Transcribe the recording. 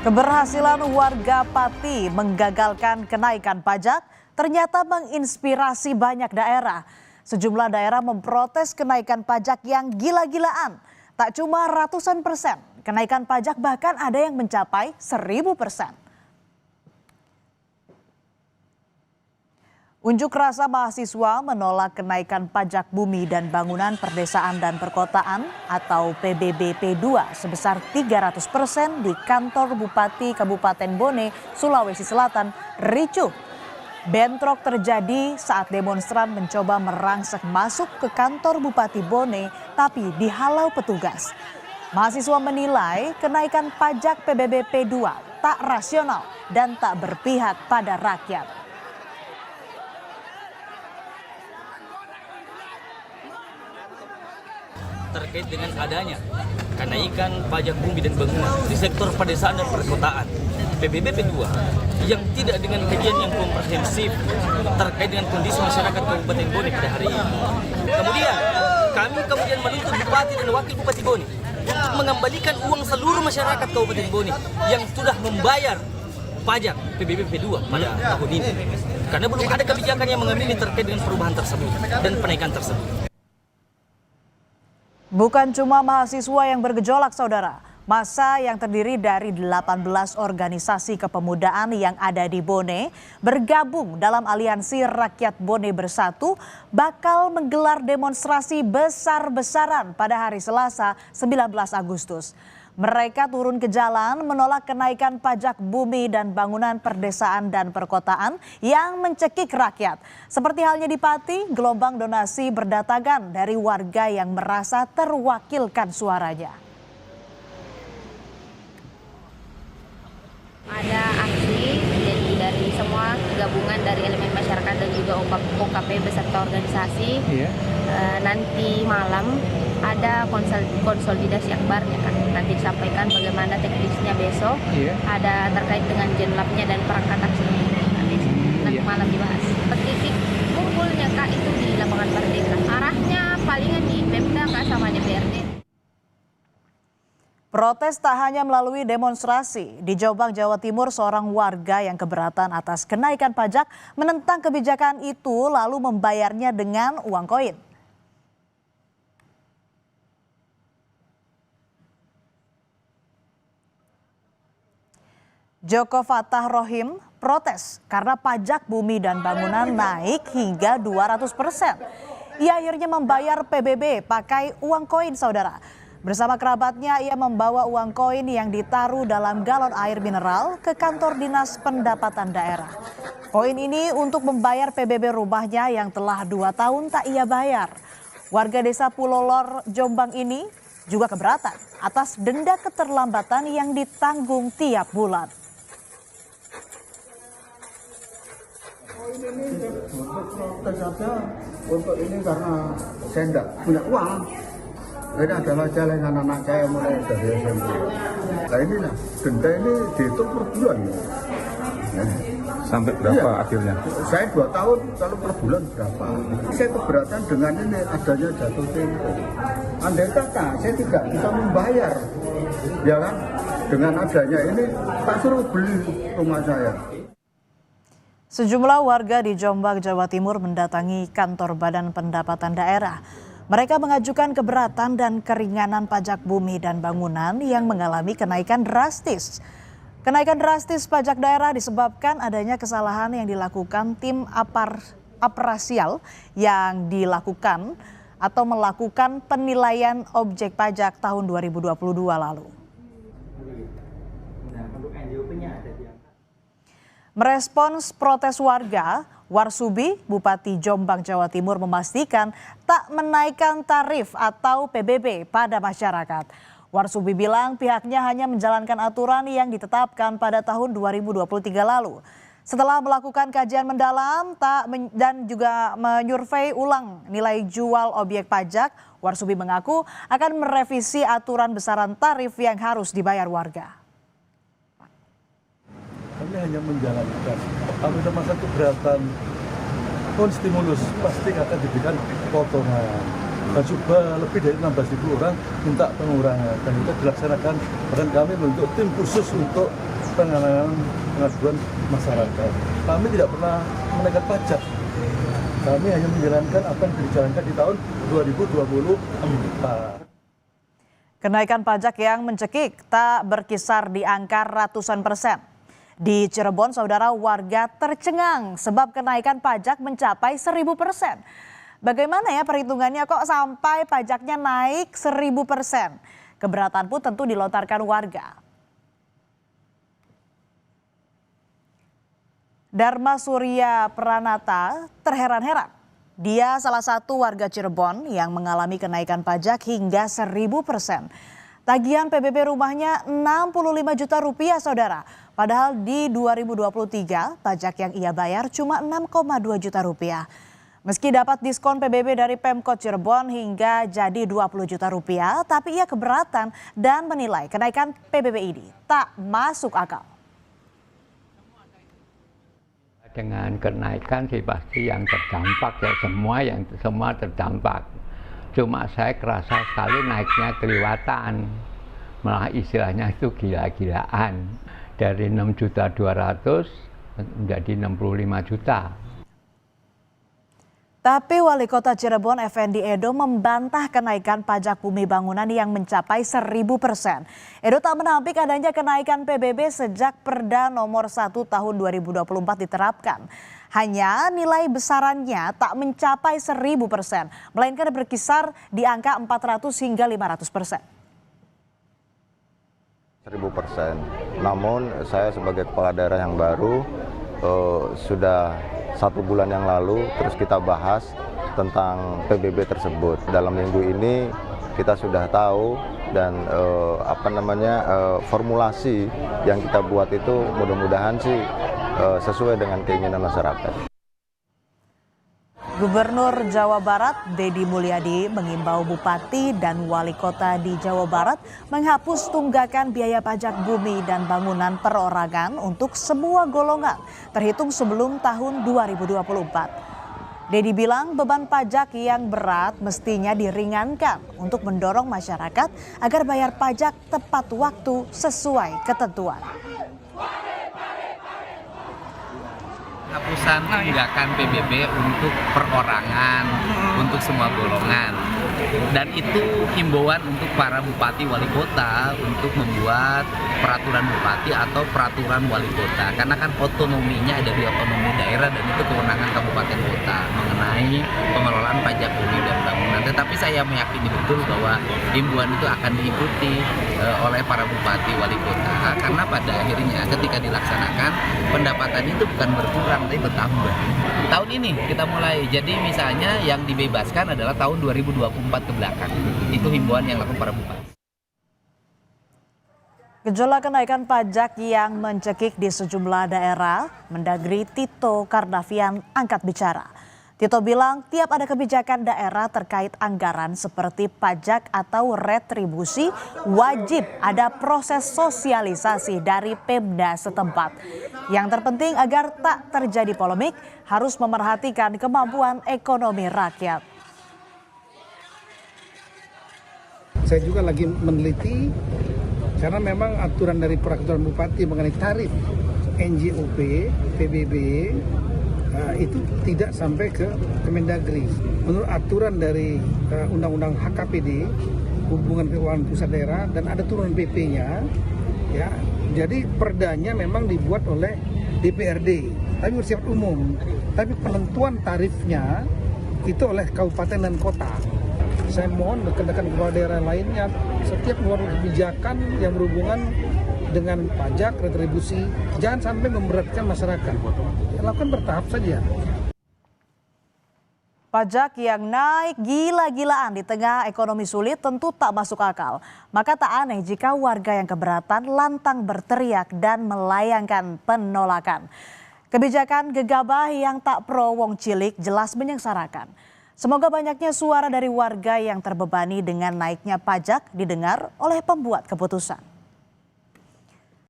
Keberhasilan warga Pati menggagalkan kenaikan pajak ternyata menginspirasi banyak daerah. Sejumlah daerah memprotes kenaikan pajak yang gila-gilaan. Tak cuma ratusan persen, kenaikan pajak bahkan ada yang mencapai 1000%. Unjuk rasa mahasiswa menolak kenaikan pajak bumi dan bangunan perdesaan dan perkotaan atau PBB P2 sebesar 300% di kantor Bupati Kabupaten Bone, Sulawesi Selatan, ricuh. Bentrok terjadi saat demonstran mencoba merangsek masuk ke kantor Bupati Bone tapi dihalau petugas. Mahasiswa menilai kenaikan pajak PBB P2 tak rasional dan tak berpihak pada rakyat. Terkait dengan adanya kenaikan pajak bumi dan bangunan di sektor pedesaan dan perkotaan PBB P2 yang tidak dengan kajian yang komprehensif terkait dengan kondisi masyarakat Kabupaten Bone pada hari ini. Kami menuntut Bupati dan Wakil Bupati Bone untuk mengembalikan uang seluruh masyarakat Kabupaten Bone yang sudah membayar pajak PBB P2 pada tahun ini. Karena belum ada kebijakan yang mengambil terkait dengan perubahan tersebut dan penaikan tersebut. Bukan cuma mahasiswa yang bergejolak, saudara. Massa yang terdiri dari 18 organisasi kepemudaan yang ada di Bone bergabung dalam Aliansi Rakyat Bone Bersatu bakal menggelar demonstrasi besar-besaran pada hari Selasa 19 Agustus. Mereka turun ke jalan menolak kenaikan pajak bumi dan bangunan perdesaan dan perkotaan yang mencekik rakyat. Seperti halnya di Pati, gelombang donasi berdatangan dari warga yang merasa terwakilkan suaranya. Ada aksi jadi dari semua gabungan dari elemen masyarakat dan juga OKP beserta organisasi. Nanti malam ada konsolidasi akbar ya kan. Nanti disampaikan bagaimana teknisnya besok. Ada terkait dengan jenlapnya dan perangkat aksinya. Nanti malam dibahas. Titik kumpulnya Kak itu di lapangan Merdeka. Arahnya palingan di Pemda Kak sama DPRD. Protes tak hanya melalui demonstrasi. Di Jombang, Jawa Timur, seorang warga yang keberatan atas kenaikan pajak menentang kebijakan itu lalu membayarnya dengan uang koin. Joko Fatah Rohim protes karena pajak bumi dan bangunan naik hingga 200%. Ia akhirnya membayar PBB pakai uang koin, saudara. Bersama kerabatnya, ia membawa uang koin yang ditaruh dalam galon air mineral ke kantor Dinas Pendapatan Daerah. Koin ini untuk membayar PBB rumahnya yang telah 2 tahun tak ia bayar. Warga desa Pulolor, Jombang ini juga keberatan atas denda keterlambatan yang ditanggung tiap bulan. Koin ini untuk protes saja, untuk ini karena saya tidak punya uang. Ini adalah jalan anak-anak saya mulai dari SMP. Nah inilah, denda ini dihitung per bulan. Ya. Sampai berapa akhirnya? Saya 2 tahun, kalau per bulan berapa. Saya keberatan dengan ini adanya jatuh tempo. Andai kata saya tidak bisa membayar, ya kan? Dengan adanya ini, tak suruh beli rumah saya. Sejumlah warga di Jombang, Jawa Timur mendatangi kantor Badan Pendapatan Daerah. Mereka mengajukan keberatan dan keringanan pajak bumi dan bangunan yang mengalami kenaikan drastis. Kenaikan drastis pajak daerah disebabkan adanya kesalahan yang dilakukan tim aparasial yang dilakukan atau melakukan penilaian objek pajak tahun 2022 lalu. Merespons protes warga, Warsubi, Bupati Jombang, Jawa Timur memastikan tak menaikkan tarif atau PBB pada masyarakat. Warsubi bilang pihaknya hanya menjalankan aturan yang ditetapkan pada tahun 2023 lalu. Setelah melakukan kajian mendalam dan juga menyurvei ulang nilai jual objek pajak, Warsubi mengaku akan merevisi aturan besaran tarif yang harus dibayar warga. Kami hanya menjalankan. Kalau ada masa keberatan pun stimulus pasti akan diberikan potongan. Dan juga lebih dari 16.000 orang minta pengurangan. Dan itu dilaksanakan. Bahkan kami membentuk tim khusus untuk pengaduan masyarakat. Kami tidak pernah menaikkan pajak. Kami hanya menjalankan apa yang dijalankan di tahun 2024. Kenaikan pajak yang mencekik tak berkisar di angka ratusan persen. Di Cirebon, saudara, warga tercengang sebab kenaikan pajak mencapai 1000%. Bagaimana ya perhitungannya kok sampai pajaknya naik 1000%? Keberatan pun tentu dilontarkan warga. Dharma Surya Pranata terheran-heran. Dia salah satu warga Cirebon yang mengalami kenaikan pajak hingga 1000%. Tagihan PBB rumahnya 65 juta rupiah, saudara. Padahal di 2023 pajak yang ia bayar cuma 6,2 juta rupiah. Meski dapat diskon PBB dari Pemkot Cirebon hingga jadi 20 juta rupiah, tapi ia keberatan dan menilai kenaikan PBB ini tak masuk akal. Dengan kenaikan sih pasti yang terdampak ya, semua terdampak. Cuma saya kerasa sekali naiknya kelewatan, malah istilahnya itu gila-gilaan. Dari 6.200.000 menjadi 65 juta. Tapi Wali Kota Cirebon Effendi Edo membantah kenaikan pajak bumi bangunan yang mencapai 1000%. Edo tak menampik adanya kenaikan PBB sejak Perda nomor 1 tahun 2024 diterapkan. Hanya nilai besarannya tak mencapai 1000%, melainkan berkisar di angka 400 hingga 500%. 1000%. Namun saya sebagai kepala daerah yang baru sudah 1 bulan yang lalu terus kita bahas tentang PBB tersebut. Dalam minggu ini kita sudah tahu dan formulasi yang kita buat itu mudah-mudahan sih sesuai dengan keinginan masyarakat. Gubernur Jawa Barat Deddy Mulyadi mengimbau bupati dan wali kota di Jawa Barat menghapus tunggakan biaya pajak bumi dan bangunan perorangan untuk semua golongan terhitung sebelum tahun 2024. Deddy bilang beban pajak yang berat mestinya diringankan untuk mendorong masyarakat agar bayar pajak tepat waktu sesuai ketentuan. Penghapusan tunggakan PBB untuk perorangan, untuk semua golongan. Dan itu himbauan untuk para bupati wali kota untuk membuat peraturan bupati atau peraturan wali kota. Karena kan otonominya ada di otonomi daerah dan itu kewenangan kabupaten kota mengenai pengelolaan pajak bumi dan bangunan. Tetapi saya meyakini betul bahwa himbauan itu akan diikuti oleh para bupati wali kota. Karena pada akhirnya ketika dilaksanakan pendapatan itu bukan berkurang tapi bertambah. Tahun ini kita mulai, jadi misalnya yang dibebaskan adalah tahun 2024 ke belakang. Itu himbauan yang dilakukan para bupati. Gejolak kenaikan pajak yang mencekik di sejumlah daerah, Mendagri Tito Karnavian angkat bicara. Tito bilang tiap ada kebijakan daerah terkait anggaran seperti pajak atau retribusi, wajib ada proses sosialisasi dari Pemda setempat. Yang terpenting agar tak terjadi polemik, harus memerhatikan kemampuan ekonomi rakyat. Saya juga lagi meneliti, karena memang aturan dari peraturan bupati mengenai tarif NJOP, PBB, itu tidak sampai ke Kemendagri. Menurut aturan dari Undang-Undang HKPD, Hubungan Keuangan Pusat Daerah, dan ada turun PP-nya, ya. Jadi perdanya memang dibuat oleh DPRD, tapi bersifat umum. Tapi penentuan tarifnya itu oleh kabupaten dan kota. Saya mohon rekan-rekan kepala daerah lainnya, setiap mengeluarkan kebijakan yang berhubungan dengan pajak, retribusi, jangan sampai memberatkan masyarakat. Lakukan bertahap saja. Pajak yang naik gila-gilaan di tengah ekonomi sulit tentu tak masuk akal. Maka tak aneh jika warga yang keberatan lantang berteriak dan melayangkan penolakan. Kebijakan gegabah yang tak pro wong cilik jelas menyengsarakan. Semoga banyaknya suara dari warga yang terbebani dengan naiknya pajak didengar oleh pembuat keputusan.